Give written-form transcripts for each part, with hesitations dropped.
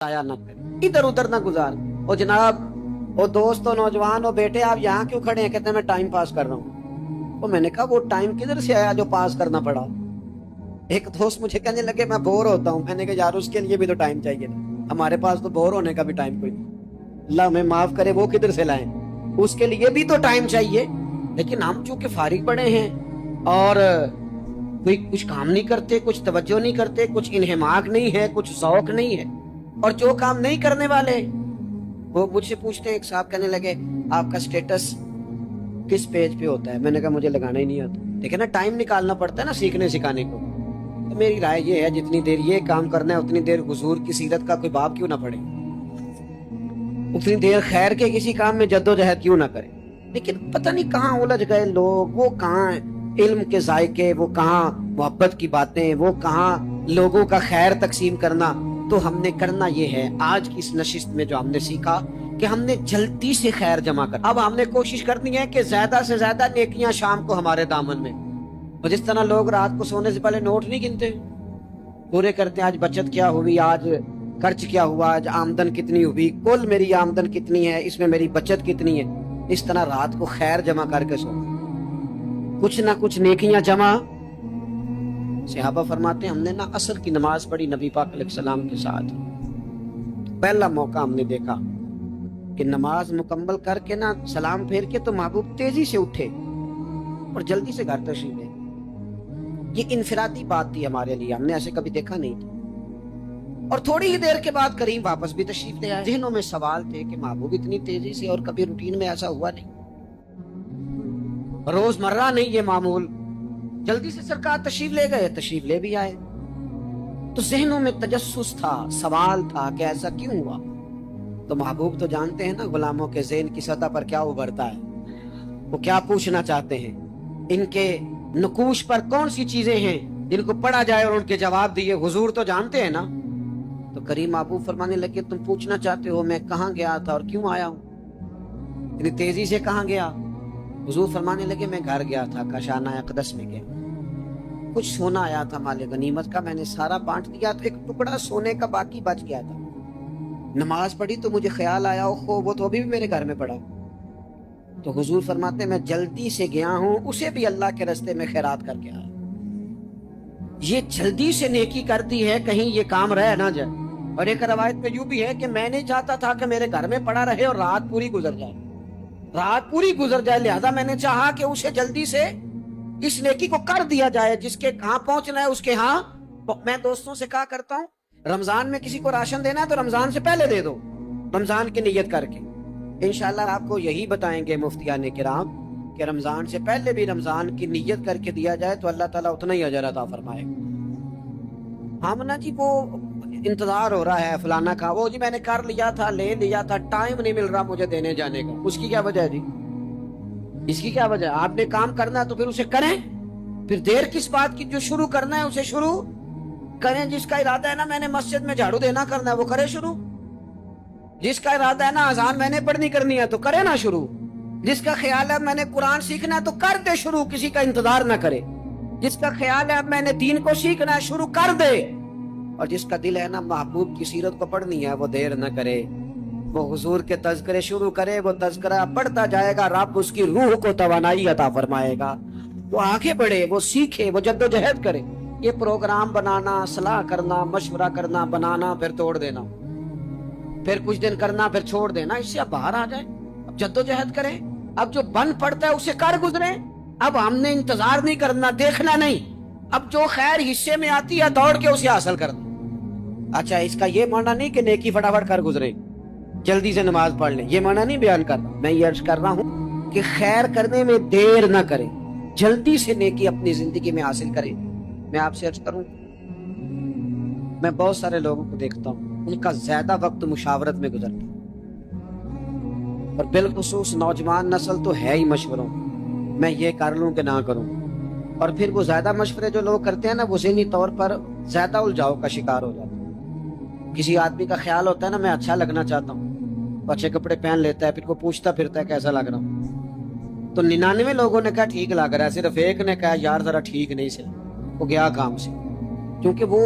आया ना करे, इधर उधर ना गुजार। ओ जनाब, वो दोस्त और नौजवान, वो बेटे आप यहाँ क्यों खड़े हैं? कहते हैं मैं टाइम पास कर रहा हूँ। तो मैंने कहा वो टाइम किधर से आया जो पास करना पड़ा? एक दोस्त मुझे कहने लगे मैं बोर होता हूँ। मैंने कहा यार उसके लिए भी तो टाइम चाहिए ना, हमारे पास तो बोर होने का भी टाइम कोई नहीं। अल्लाह हमें माफ करे, वो किधर से लाए? उसके लिए भी तो टाइम चाहिए। लेकिन हम चूंकि फारिग पड़े हैं और कोई कुछ काम नहीं करते, कुछ तवज्जो नहीं करते, कुछ इन्हिमाक नहीं है, कुछ शौक नहीं है, और जो काम नहीं करने वाले वो मुझसे पूछते हैं। एक साहब कहने लगे आपका स्टेटस किस पेज पे होता है? मैंने कहा मुझे लगाना ही नहीं आता। देखिए ना, टाइम निकालना पड़ता है ना सीखने सिखाने को। तो मेरी राय ये है, जितनी देर ये काम करना है उतनी देर हुजूर की सीरत का कोई बाब क्यों ना पढ़े, उतनी देर खैर के किसी काम में जद्दोजहद क्यों ना करे। लेकिन पता नहीं कहाँ उलझ गए लोग, वो कहाँ इल्म के जायके, वो कहाँ मोहब्बत की बातें, वो कहाँ लोगों का खैर तकसीम करना। तो हमने करना ये है, आज की इस नशिस्त में जो हमने सीखा कि हमने जल्दी से खैर जमा कर, अब हमने कोशिश करनी है कि ज्यादा से ज्यादा नेकियां शाम को हमारे दामन में। और जिस तरह लोग रात को सोने से पहले नोट नहीं गिनते, पूरे करते हैं आज बचत क्या हुई, आज खर्च क्या हुआ, आज आमदन कितनी हुई, कुल मेरी आमदन कितनी है, इसमें मेरी बचत कितनी है। इस तरह रात को खैर जमा करके सो, कुछ ना कुछ नेकियां जमा। सहाबा फरमाते हैं हमने ना असर की नमाज पढ़ी नबी पाक अलैहिस्सलाम के साथ। पहला मौका हमने देखा कि नमाज मुकम्मल करके ना सलाम फेर के तो महबूब तेजी से उठे और जल्दी से घर तशरीफ ले। ये इनफिरादी बात थी हमारे लिए, हमने ऐसे कभी देखा नहीं था। और थोड़ी ही देर के बाद करीम वापस भी तशरीफ ले आए। जहनों में सवाल थे कि महबूब इतनी तेजी से, और कभी रूटीन में ऐसा हुआ नहीं, रोजमर्रा नहीं ये मामूल। जल्दी से सरकार तशरीफ ले गए, तशरीफ ले भी आए। तो जहनों में तजस्सुस था, सवाल था कि ऐसा क्यों हुआ। तो महबूब तो जानते हैं ना गुलामों के ज़हन की सतह पर क्या उभरता है, वो क्या पूछना चाहते हैं, इनके नुकूश पर कौन सी चीजें हैं जिनको पढ़ा जाए और उनके जवाब दिए। हुजूर तो जानते हैं ना। तो करीम महबूब फरमाने लगे तुम पूछना चाहते हो मैं कहाँ गया था और क्यों आया हूँ, इतनी तेजी से कहाँ गया? हुजूर फरमाने लगे मैं घर गया था, काशाना अक़दस में गया, कुछ सोना आया था माले गनीमत का, मैंने सारा बांट दिया, तो एक टुकड़ा सोने का बाकी बच गया था। नमाज पढ़ी तो मुझे ख्याल आया ओहो वो तो अभी भी मेरे घर में पड़ा। तो हुजूर फरमाते मैं जल्दी से गया हूं, उसे भी अल्लाह के रास्ते में खैरात करके आया। ये जल्दी से नेकी करती है कहीं ये काम रह ना जाए। और एक रवायत में यूं भी है कि मैं नहीं चाहता था कि मेरे घर में पड़ा रहे और रात पूरी गुजर जाए, रात पूरी गुजर जाए, लिहाजा मैंने चाहा कि उसे जल्दी से इस नेकी को कर दिया जाए, जिसके कहां पहुंचना है उसके। हाँ, मैं दोस्तों से कहा करता हूं रमजान में किसी को राशन देना है तो रमजान से पहले दे दो, रमजान की नियत करके। इंशाल्लाह आपको यही बताएंगे मुफ्तियाने किराम कि रमजान से पहले भी रमजान की नियत करके दिया जाए तो अल्लाह ताला उतना ही अजर अता फरमाएगा। हम ना जी वो इंतजार हो रहा है फलाना का, वो जी मैंने कर लिया था, ले लिया था, टाइम नहीं मिल रहा मुझे देने जाने का। उसकी क्या वजह है जी, इसकी क्या वजह? आपने काम करना है तो फिर उसे करें, फिर देर किस बात की? जो शुरू करना है उसे शुरू करें। जिसका इरादा है ना मैंने मस्जिद में झाड़ू देना करना है वो करे शुरू। जिसका इरादा है ना अजान मैंने पढ़नी करनी है तो करे ना शुरू। जिसका ख्याल है मैंने कुरान सीखना है तो कर दे शुरू, किसी का इंतजार ना करे। जिसका ख्याल है अब मैंने दीन को सीखना है शुरू कर दे। और जिसका दिल है ना महबूब की सीरत को पढ़नी है वो देर न करे, वो हुजूर के तज़किरे शुरू करे, वो तज़किरा पढ़ता जाएगा, रब उसकी रूह को तवानाई अता फरमाएगा, वो आगे बढ़े, वो सीखे, वो जद्दोजहद करे। ये प्रोग्राम बनाना, सलाह करना, मशवरा करना, बनाना फिर तोड़ देना, फिर कुछ दिन करना फिर छोड़ देना, इससे अब बाहर आ जाए, अब जद्दोजहद करें। अब जो बन पड़ता है उसे कर गुजरे। अब हमने इंतजार नहीं करना, देखना नहीं, अब जो खैर हिस्से में आती है दौड़ के उसे हासिल करना। अच्छा, इसका ये माना नहीं कि नेकी फटाफट कर गुजरे, जल्दी से नमाज पढ़ लें, ये माना नहीं बयान कर रहा। मैं ये अर्ज कर रहा हूँ कि खैर करने में देर ना करें, जल्दी से नेकी अपनी जिंदगी में हासिल करें। मैं आपसे अर्ज करूं, मैं बहुत सारे लोगों को देखता हूं उनका ज्यादा वक्त मुशावरत में गुजरता है, और बिलखुसूस नौजवान नस्ल तो है ही मशवरों, मैं ये कर लूं कि ना करूं। और फिर वो ज्यादा मशवरे जो लोग करते हैं ना वो ज़हनी तौर पर ज्यादा उलझाव का शिकार हो जाता है। किसी आदमी का ख्याल होता है ना मैं अच्छा लगना चाहता हूँ, अच्छे कपड़े पहन लेता है, फिर को पूछता फिरता है कैसा लग रहा हूँ, तो 99 लोगों ने कहा ठीक लग रहा है, सिर्फ एक ने कहा यार जरा ठीक नहीं से। वो गया काम से, क्योंकि वो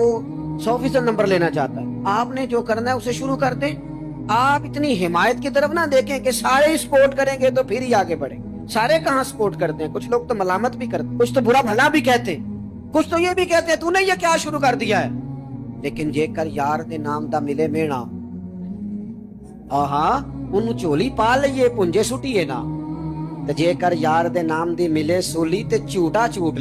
100% नंबर लेना चाहता है। آپ نے جو کرنا ہے اسے شروع کر دیں. آپ اتنی حمایت کی طرف نہ دیکھیں کہ سارے سپورٹ کریں گے تو پھر ہی آگے بڑھیں. سارے کہاں سپورٹ کرتے ہیں؟ کچھ لوگ تو ملامت بھی کرتے ہیں, کچھ تو برا بھلا بھی کہتے ہیں, کچھ تو یہ بھی کہتے ہیں تو نے یہ کیا شروع کر دیا ہے. لیکن جے کر یار دے نام دا ملے مینا, آہاں ان چولی پا لئیے پنجے سٹیے نا, تے جے کر یار دے نام دی ملے سولی تے چوٹا چوٹ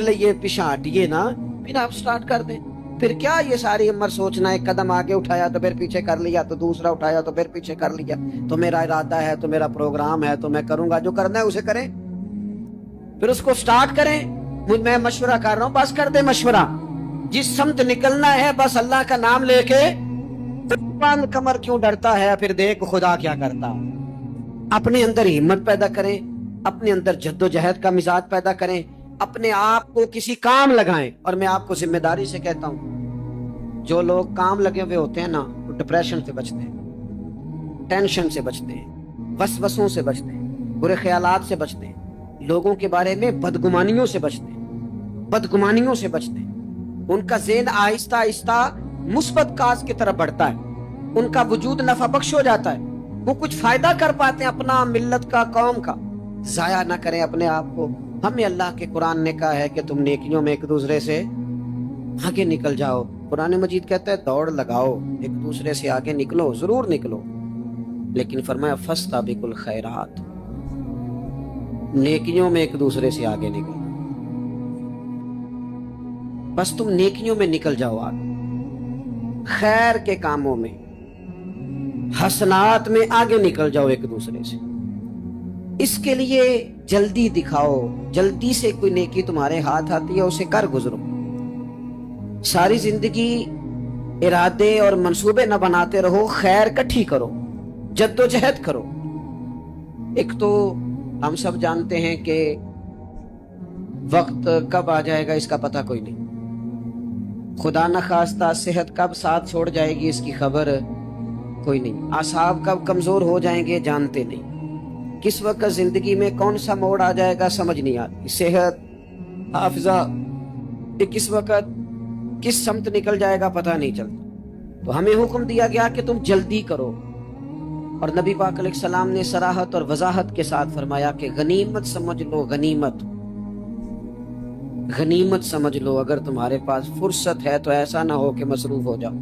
لئیے پچھاٹیے نا, پھر آپ سٹارٹ کر دیں. پھر کیا یہ ساری عمر سوچنا ہے, قدم آگے اٹھایا تو پھر پیچھے کر لیا, تو دوسرا اٹھایا تو پھر پیچھے کر لیا, تو میرا ارادہ ہے, تو میرا پروگرام ہے, تو میں کروں گا. جو کرنا ہے اسے کریں, پھر اس کو سٹارٹ کریں. میں مشورہ کر رہا ہوں, بس کر دیں مشورہ. جس سمت نکلنا ہے بس اللہ کا نام لے کے, بند کمر کیوں ڈرتا ہے, پھر دیکھ خدا کیا کرتا. اپنے اندر ہمت پیدا کریں, اپنے اندر جد و جہد کا مزاج پیدا کریں, اپنے آپ کو کسی کام لگائیں. اور میں آپ کو ذمہ داری سے کہتا ہوں, جو لوگ کام لگے ہوئے ہوتے ہیں نا, وہ ڈپریشن سے بچتے ہیں, ٹینشن سے بچتے ہیں, وسوسوں سے بچتے ہیں, برے خیالات سے بچتے ہیں, لوگوں کے بارے میں بدگمانیوں سے بچتے ہیں. ان کا ذہن آہستہ آہستہ مثبت کاز کی طرف بڑھتا ہے, ان کا وجود نفع بخش ہو جاتا ہے, وہ کچھ فائدہ کر پاتے ہیں اپنا, ملت کا, قوم کا. ضائع نہ کریں اپنے آپ کو. ہمیں اللہ کے قرآن نے کہا ہے کہ تم نیکیوں میں ایک دوسرے سے آگے نکل جاؤ. قرآن مجید کہتا ہے دوڑ لگاؤ, ایک دوسرے سے آگے نکلو, ضرور نکلو, لیکن فرمایا فاستبقوا الخیرات, نیکیوں میں ایک دوسرے سے آگے نکلو. بس تم نیکیوں میں نکل جاؤ آگے, خیر کے کاموں میں, حسنات میں آگے نکل جاؤ ایک دوسرے سے. اس کے لیے جلدی دکھاؤ, جلدی سے کوئی نیکی تمہارے ہاتھ آتی ہے اسے کر گزرو. ساری زندگی ارادے اور منصوبے نہ بناتے رہو, خیر کٹھی کرو, جد و جہد کرو. ایک تو ہم سب جانتے ہیں کہ وقت کب آ جائے گا اس کا پتہ کوئی نہیں, خدا نہ خواستہ صحت کب ساتھ چھوڑ جائے گی اس کی خبر کوئی نہیں, اعصاب کب کمزور ہو جائیں گے جانتے نہیں, کس وقت زندگی میں کون سا موڑ آ جائے گا سمجھ نہیں آتی, صحت, حافظہ, کس وقت کس سمت نکل جائے گا پتہ نہیں چلتا. تو ہمیں حکم دیا گیا کہ تم جلدی کرو, اور نبی پاک علیہ السلام نے صراحت اور وضاحت کے ساتھ فرمایا کہ غنیمت سمجھ لو, غنیمت سمجھ لو. اگر تمہارے پاس فرصت ہے تو ایسا نہ ہو کہ مصروف ہو جاؤ,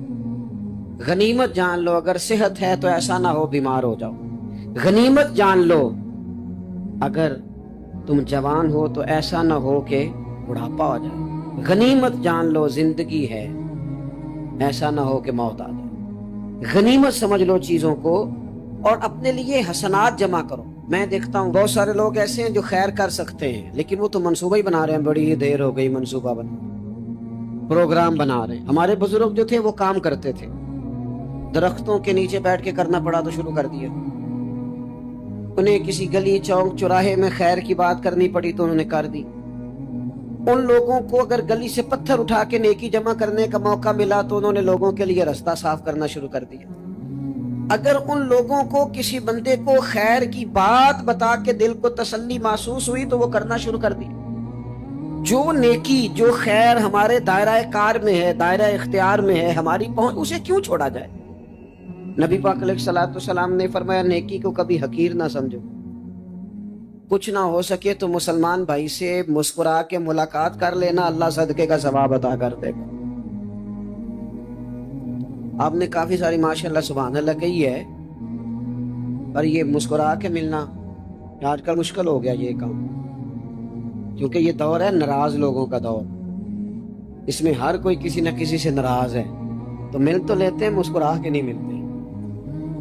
غنیمت جان لو. اگر صحت ہے تو ایسا نہ ہو بیمار ہو جاؤ, غنیمت جان لو. اگر تم جوان ہو تو ایسا نہ ہو کہ بڑھاپا ہو جائے, غنیمت جان لو. زندگی ہے, ایسا نہ ہو کہ موت آ جائے. غنیمت سمجھ لو چیزوں کو, اور اپنے لیے حسنات جمع کرو. میں دیکھتا ہوں بہت سارے لوگ ایسے ہیں جو خیر کر سکتے ہیں, لیکن وہ تو منصوبہ ہی بنا رہے ہیں, بڑی دیر ہو گئی منصوبہ بنا, پروگرام بنا رہے ہیں. ہمارے بزرگ جو تھے وہ کام کرتے تھے, درختوں کے نیچے بیٹھ کے کرنا پڑا تو شروع کر دیا. انہیں کسی گلی چوک چوراہے میں خیر کی بات کرنی پڑی تو انہوں نے کر دی. ان لوگوں کو اگر گلی سے پتھر اٹھا کے نیکی جمع کرنے کا موقع ملا تو انہوں نے لوگوں کے لیے رستہ صاف کرنا شروع کر دیا. اگر ان لوگوں کو کسی بندے کو خیر کی بات بتا کے دل کو تسلی محسوس ہوئی تو وہ کرنا شروع کر دی. جو نیکی, جو خیر ہمارے دائرہ کار میں ہے, دائرہ اختیار میں ہے, ہماری پہنچ, اسے کیوں چھوڑا جائے. نبی پاک علیہ السلام نے فرمایا نیکی کو کبھی حقیر نہ سمجھو. کچھ نہ ہو سکے تو مسلمان بھائی سے مسکرا کے ملاقات کر لینا, اللہ صدقے کا ثواب عطا کر دے گا. آپ نے کافی ساری ماشاءاللہ سبحان اللہ کہی ہے, پر یہ مسکرا کے ملنا آج کل مشکل ہو گیا یہ کام, کیونکہ یہ دور ہے ناراض لوگوں کا دور. اس میں ہر کوئی کسی نہ کسی سے ناراض ہے, تو مل تو لیتے ہیں, مسکرا کے نہیں ملتے.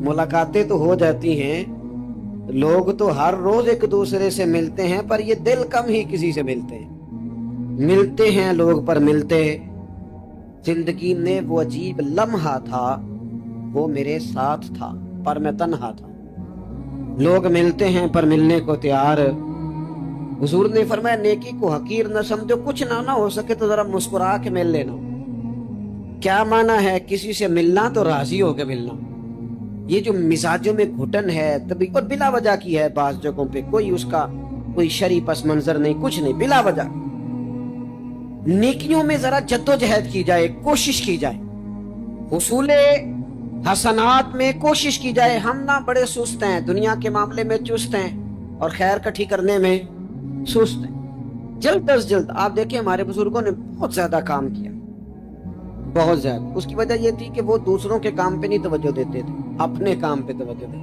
ملاقاتیں تو ہو جاتی ہیں, لوگ تو ہر روز ایک دوسرے سے ملتے ہیں, پر یہ دل کم ہی کسی سے ملتے ہیں. ملتے ہیں لوگ پر ملتے. زندگی میں وہ عجیب لمحہ تھا, وہ میرے ساتھ تھا پر میں تنہا تھا. لوگ ملتے ہیں پر ملنے کو تیار. حضور نے فرمایا نیکی کو حقیر نہ سمجھو, کچھ نہ ہو سکے تو ذرا مسکرا کے مل لینا. کیا معنی ہے کسی سے ملنا تو راضی ہو کے ملنا. یہ جو مزاجوں میں گھٹن ہے تبھی, اور بلا وجہ کی ہے بعض جگہوں پہ, کوئی اس کا کوئی شرعی پس منظر نہیں, کچھ نہیں, بلا وجہ. نیکیوں میں ذرا جدوجہد کی جائے, کوشش کی جائے, حصول حسنات میں کوشش کی جائے. ہم نہ بڑے سست ہیں, دنیا کے معاملے میں چست ہیں اور خیر کٹھی کرنے میں سست ہیں. جلد از جلد. آپ دیکھیں ہمارے بزرگوں نے بہت زیادہ کام کیا, بہت زیادہ. اس کی وجہ یہ تھی کہ وہ دوسروں کے کام پہ نہیں توجہ دیتے تھے, اپنے کام پہ توجہ دیتے.